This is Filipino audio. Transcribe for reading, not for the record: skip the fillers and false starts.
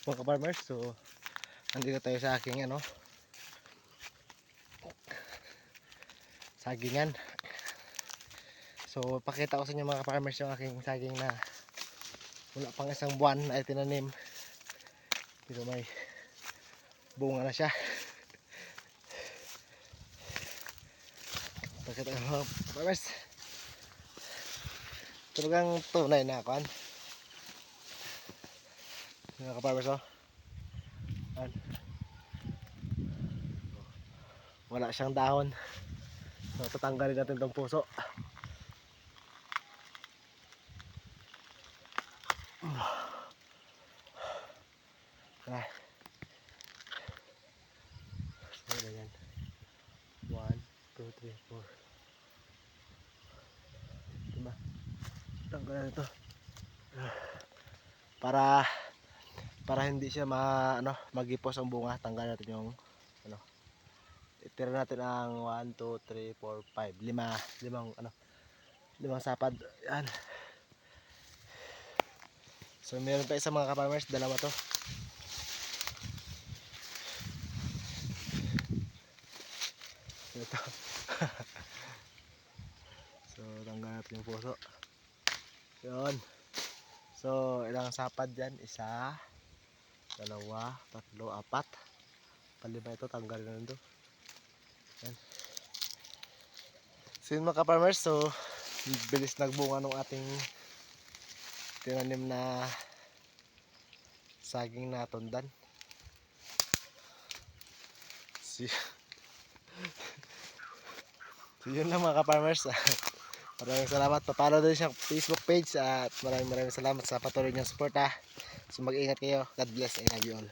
mga ka-farmers, so nandito tayo sa aking sagingan. So pakita ko sa inyo mga ka-farmers yung aking saging na wala pang isang buwan ay tinanim, pero may bunga na siya. Pakita ko mga ka-farmers, talagang tunay na kuan mga ka-farmers. Wala siyang dahon, so tatanggalin natin tong puso. So yan, 1, 2, 3, 4, diba? Tanggalin ito para hindi siya magipos ang bunga. Tanggalin natin yung itira natin ang 1, 2, 3, 4, 5, limang sapad. Yan. So meron pa isa mga ka-farmers, dalawa to. Ito. So tanggalin natin yung puso. Yun. So ilang sapad yan? Isa, dalawa, tatlo, apat, palima. Ito tanggalin na nito. Yan. So yun mga ka-farmers, so bilis nagbunga ng ating tinanim na saging na tundan. So yun lang mga ka-farmers. Maraming salamat. Papalo din siyang Facebook page at maraming salamat sa patuloy niyong support. So mag-ingat kayo. God bless. I love you all.